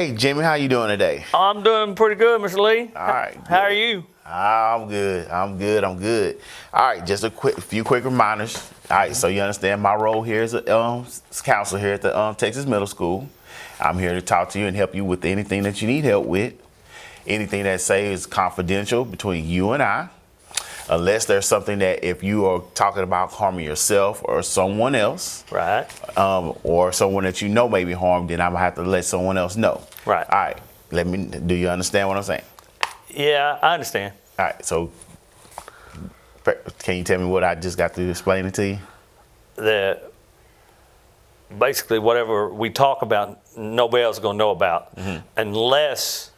Hey Jimmy, how you doing today? I'm doing pretty good, Mr. Lee. All right. Good. How are you? I'm good. I'm good. All right, just a few quick reminders. All right, so you understand my role here as a counselor here at the Texas Middle School. I'm here to talk to you and help you with anything that you need help with. Anything that say is confidential between you and I, unless there's something that if you are talking about harming yourself or someone else, Right. or someone that you know may be harmed, then I'm gonna have to let someone else know. Right. All right. Do you understand what I'm saying? Yeah, I understand. All right. So, can you tell me what I just got to explain it to you? That basically whatever we talk about, nobody else is going to know about, unless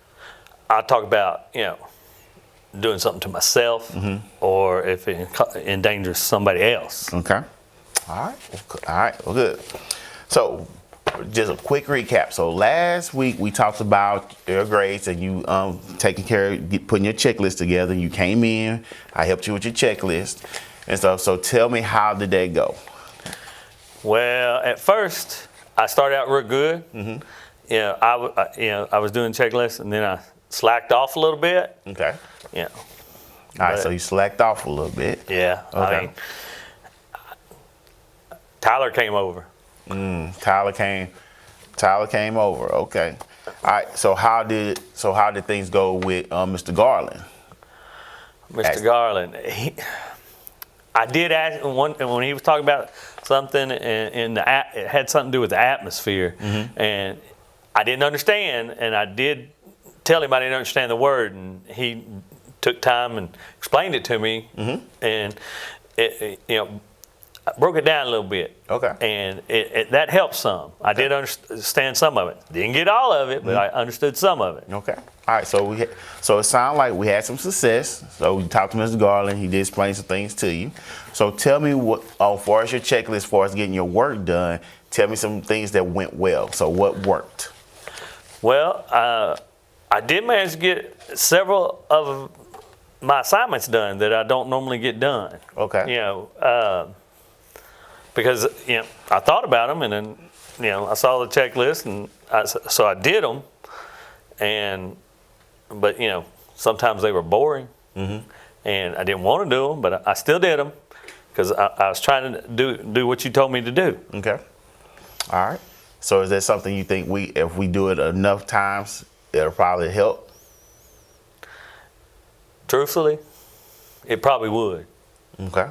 I talk about, doing something to myself, or if it endangers somebody else. Okay. All right. All right. Well, good. So, just a quick recap. So last week we talked about your grades and you taking care of putting your checklist together. You came in, I helped you with your checklist and stuff. So tell me, how did that go? Well, at first I started out real good. I was doing checklists, and then I slacked off a little bit. Okay. Yeah. All right. So you slacked off a little bit. Yeah. Okay. I mean, Tyler came over. Tyler came over. Okay. All right. So how did things go with Mr. Garland? Mr. Garland, I did ask when he was talking about something in it had something to do with the atmosphere, and I didn't understand, and I did tell him I didn't understand the word, and he took time and explained it to me, and I broke it down a little bit. Okay. And that helped some. Okay. I did understand some of it. Didn't get all of it, but I understood some of it. Okay. All right. So it sounded like we had some success. So we talked to Mr. Garland. He did explain some things to you. So tell me what, as far as your checklist, as far as getting your work done, tell me some things that went well. So what worked? Well, I did manage to get several of my assignments done that I don't normally get done. Okay. Because I thought about them, and then I saw the checklist, and so I did them, but sometimes they were boring, and I didn't want to do them, but I still did them because I was trying to do what you told me to do. Okay. All right. So is that something you think if we do it enough times, it'll probably help? Truthfully, it probably would. Okay.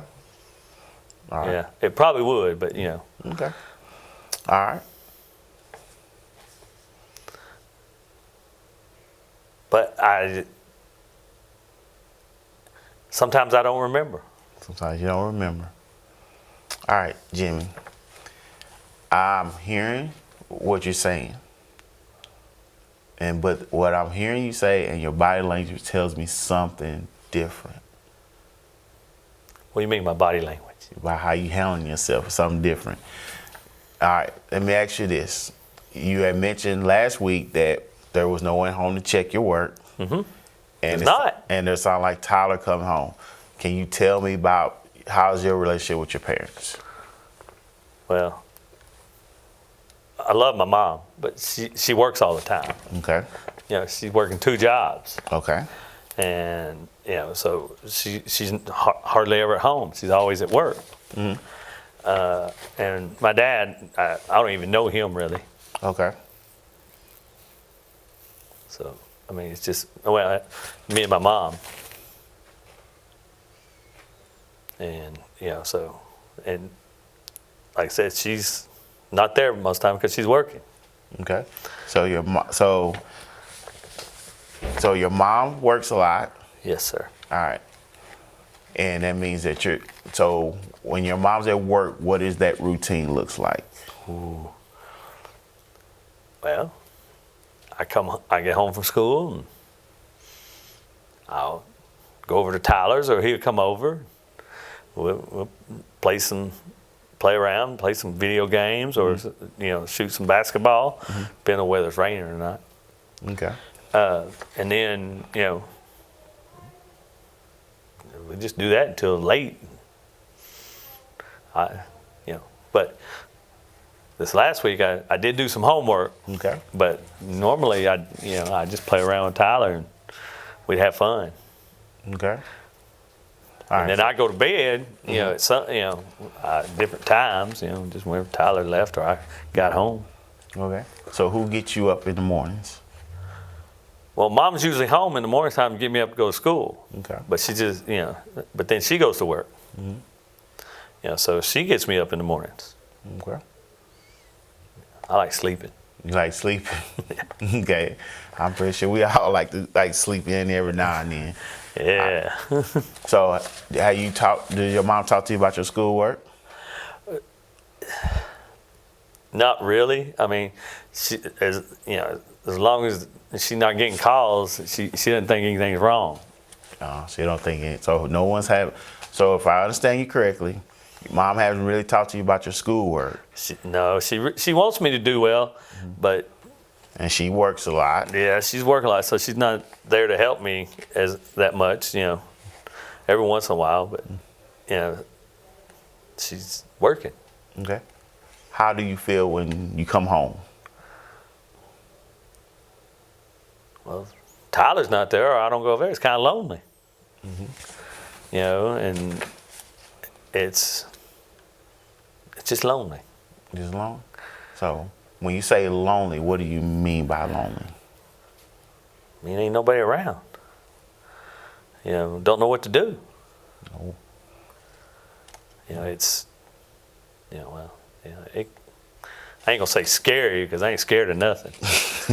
All right. Yeah, it probably would, but Okay. All right. But sometimes I don't remember. Sometimes you don't remember. All right, Jimmy. I'm hearing what you're saying. But what I'm hearing you say and your body language tells me something different. What do you mean by body language? About how you handling yourself, something different. All right, let me ask you this. You had mentioned last week that there was no one home to check your work. And And it sounded like Tyler come home. Can you tell me about how's your relationship with your parents? Well, I love my mom, but she works all the time. Okay. She's working 2 jobs. Okay. And so she's hardly ever at home. She's always at work. And my dad, I don't even know him really. Okay. So I mean, it's just me and my mom. And and like I said, she's not there most of the time because she's working. Okay. So your mom works a lot. Yes, sir. All right. And that means that so when your mom's at work, what does that routine looks like? Ooh. Well, I get home from school, and I'll go over to Tyler's, or he'll come over. We'll play around, play some video games, or shoot some basketball, depending on whether it's raining or not. Okay. And then we just do that until late. But this last week I did do some homework. Okay. But normally I just play around with Tyler and we'd have fun. Okay. All right. And then I go to bed, at some, different times, just whenever Tyler left or I got home. Okay. So who gets you up in the mornings? Well, Mom's usually home in the morning time to get me up to go to school. Okay. But she just, but then she goes to work. So she gets me up in the mornings. Okay. I like sleeping. You like sleeping? Okay. I'm pretty sure we all like to sleep in every now and then. Yeah. So, did your mom talk to you about your schoolwork? Not really. I mean, as long as she's not getting calls, she doesn't think anything's wrong. She don't think it. So no one's have. So if I understand you correctly, your mom hasn't really talked to you about your schoolwork. She wants me to do well, but. And she works a lot. Yeah, she's working a lot, so she's not there to help me that much. Every once in a while, but she's working. Okay. How do you feel when you come home? Well, Tyler's not there, or I don't go over there. It's kind of lonely. And it's just lonely. Just lonely? So when you say lonely, what do you mean by lonely? I mean, ain't nobody around. Don't know what to do. No. It's, I ain't gonna say scary because I ain't scared of nothing.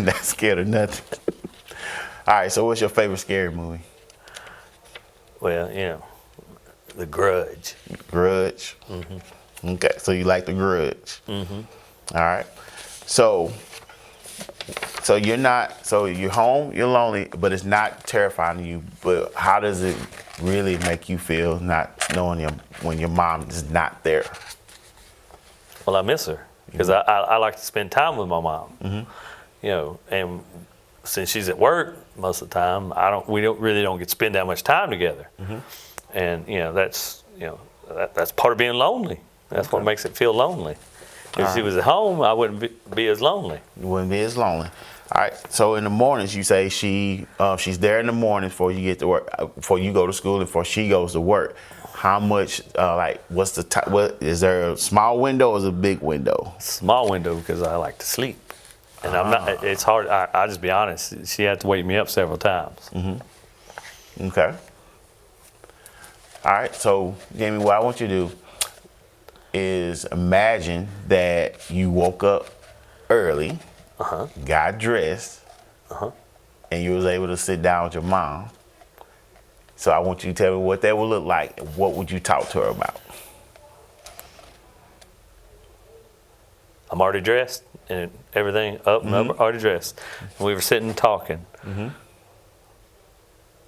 Not scared of nothing. All right, so what's your favorite scary movie? Well, The Grudge. Grudge? Okay, so you like The Grudge. All right. So you're home, you're lonely, but it's not terrifying to you. But how does it really make you feel not knowing when your mom is not there? Well, I miss her because I like to spend time with my mom. And since she's at work most of the time, we don't get to spend that much time together. And that's part of being lonely. That's what makes it feel lonely. If she was at home, I wouldn't be as lonely. You wouldn't be as lonely. All right. So in the mornings, you say she's there in the morning before you get to work, before you go to school, and before she goes to work. How much? What's the time? What is there? A small window or is it a big window? Small window because I like to sleep, and I'm not. It's hard. I just be honest. She had to wake me up several times. Okay. All right. So Jamie, what I want you to do is imagine that you woke up early, got dressed, and you was able to sit down with your mom. So I want you to tell me what that would look like and what would you talk to her about? I'm already dressed and everything up and up, already dressed. And we were sitting talking.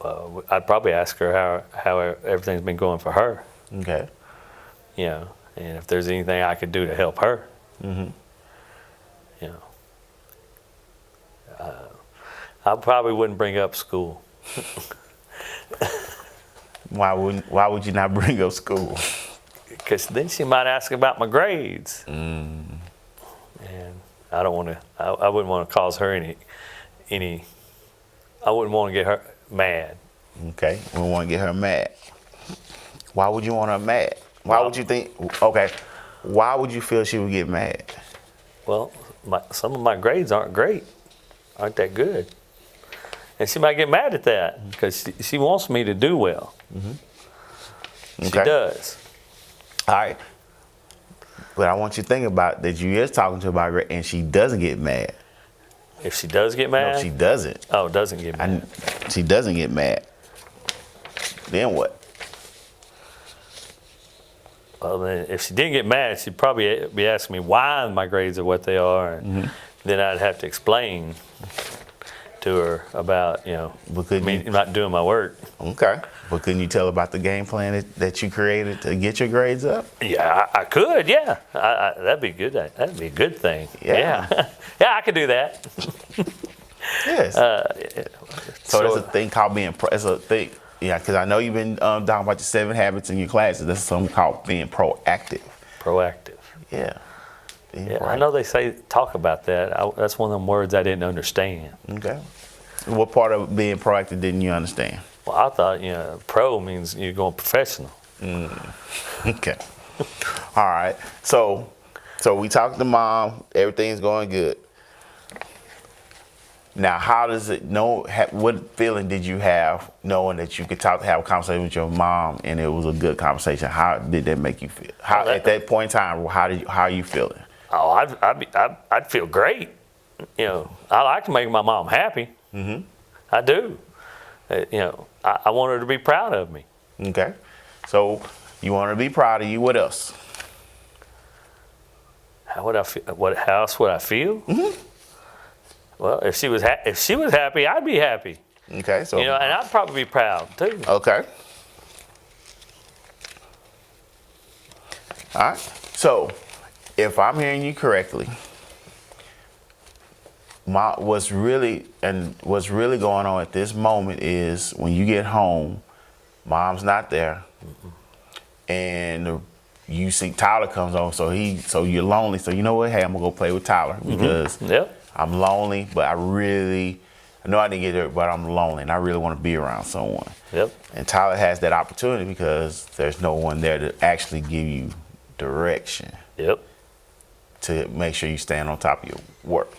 I'd probably ask her how everything's been going for her. Okay. And if there's anything I could do to help her. I probably wouldn't bring up school. Why would you not bring up school? Because then she might ask about my grades. And I don't want to. I wouldn't want to cause her any. I wouldn't want to get her mad. Okay, we want to get her mad. Why would you want her mad? Why would you think? Okay, why would you feel she would get mad? Well, some of my grades aren't great, aren't that good, and she might get mad at that because she wants me to do well. She does. All right. But I want you to think about that you is talking to her about grade and she doesn't get mad. If she does get mad? No, she doesn't. Oh, doesn't get mad. She doesn't get mad. Then what? Well, then if she didn't get mad, she'd probably be asking me why my grades are what they are. And then I'd have to explain to her about, me not doing my work. Okay. But couldn't you tell about the game plan that you created to get your grades up? Yeah, I could, yeah. That'd be good. That'd be a good thing. Yeah. Yeah, I could do that. Yes. So there's a thing called it's a thing. Yeah, because I know you've been talking about your 7 habits in your classes. That's something called being proactive. Proactive. Yeah. Yeah, I know they say talk about that. That's one of them words I didn't understand. Okay. What part of being proactive didn't you understand? Well, I thought, pro means you're going professional. Okay. All right. So we talked to mom. Everything's going good. Now, how does it know? What feeling did you have knowing that you could have a conversation with your mom and it was a good conversation? How did that make you feel? At that point in time, how are you feeling? Oh, I'd feel great. I like to make my mom happy. Mm-hmm. I do. I want her to be proud of me. Okay. So you want her to be proud of you. What else? How would I feel? How else would I feel? Mm-hmm. Well, if she was happy, I'd be happy. Okay. So and I'd probably be proud too. Okay. All right. So if I'm hearing you correctly, what's really going on at this moment is when you get home, mom's not there, and you see Tyler comes on, so you're lonely. So you know what? Hey, I'm gonna go play with Tyler because I'm lonely, but I know I didn't get there, but I'm lonely and I really want to be around someone. Yep. And Tyler has that opportunity because there's no one there to actually give you direction. Yep. To make sure you stand on top of your work.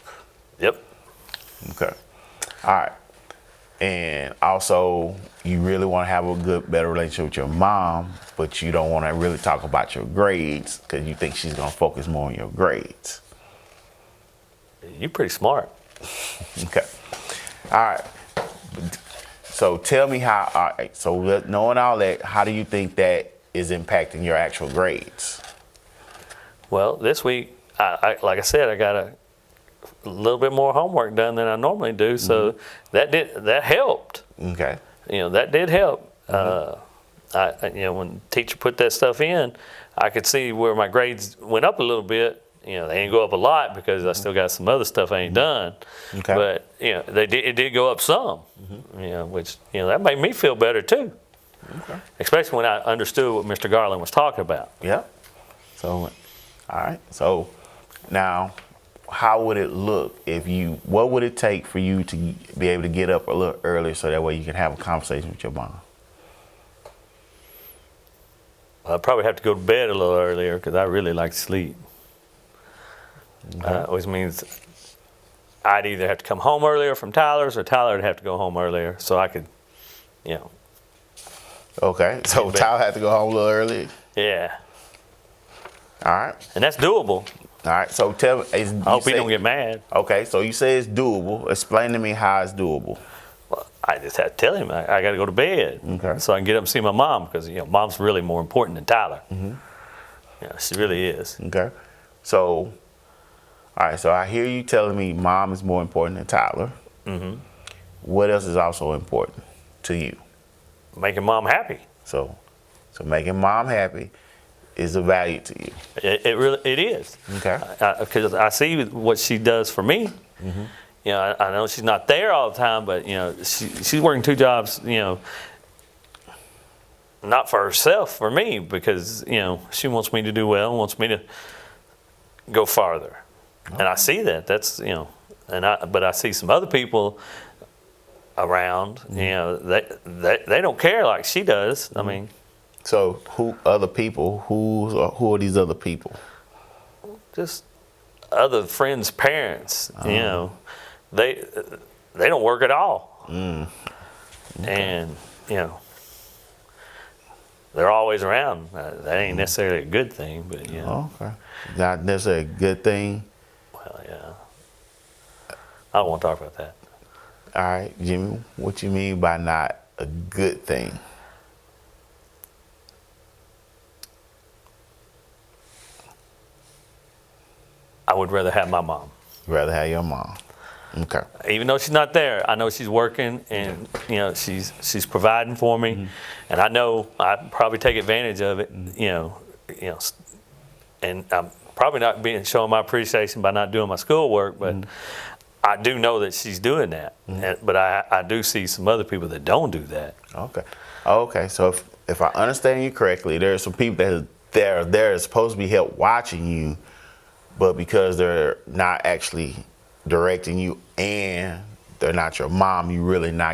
Yep. Okay. All right. And also, you really want to have a better relationship with your mom, but you don't want to really talk about your grades because you think she's going to focus more on your grades. You're pretty smart. Okay. All right. So tell me how, all right, so knowing all that, how do you think that is impacting your actual grades? Well, this week, like I said, I got a little bit more homework done than I normally do, so that helped. Okay. That did help. When the teacher put that stuff in, I could see where my grades went up a little bit. They didn't go up a lot because I still got some other stuff I ain't done. Okay. But it did go up some. Which that made me feel better too. Okay. Especially when I understood what Mr. Garland was talking about. Yeah. So, all right. So now, how would it look what would it take for you to be able to get up a little earlier so that way you can have a conversation with your mom? I'd probably have to go to bed a little earlier because I really like to sleep. Okay. Which means I'd either have to come home earlier from Tyler's or Tyler would have to go home earlier so I could, Okay, so Tyler had to go home a little early. Yeah. All right. And that's doable. All right, so tell me. I hope he don't get mad. Okay, so you say it's doable. Explain to me how it's doable. Well, I just have to tell him I got to go to bed. Okay. So I can get up and see my mom because, mom's really more important than Tyler. Mm-hmm. Yeah, she really is. Okay. So, all right, so I hear you telling me mom is more important than Tyler. Mm-hmm. What else is also important to you? Making mom happy. So making mom happy is a value to you. It is. Okay. Because I see what she does for me. Mm-hmm. I know she's not there all the time, but she's working two jobs. Not for herself, for me, because she wants me to do well, wants me to go farther, and I see that. That's but I see some other people around. They don't care like she does. I mean. So who other people? Who are these other people? Just other friends' parents. They don't work at all, Okay. and they're always around. That ain't necessarily a good thing, but Okay. Not necessarily a good thing. Well, yeah. I don't want to talk about that. All right, Jimmy. What you mean by not a good thing? I would rather have my mom. Rather have your mom. Okay. Even though she's not there, I know she's working and she's providing for me, and I know I probably take advantage of it. And I'm probably not showing my appreciation by not doing my schoolwork, but I do know that she's doing that. But I do see some other people that don't do that. Okay. Okay. So if I understand you correctly, there are some people that are supposed to be help watching you, but because they're not actually directing you and they're not your mom, you really not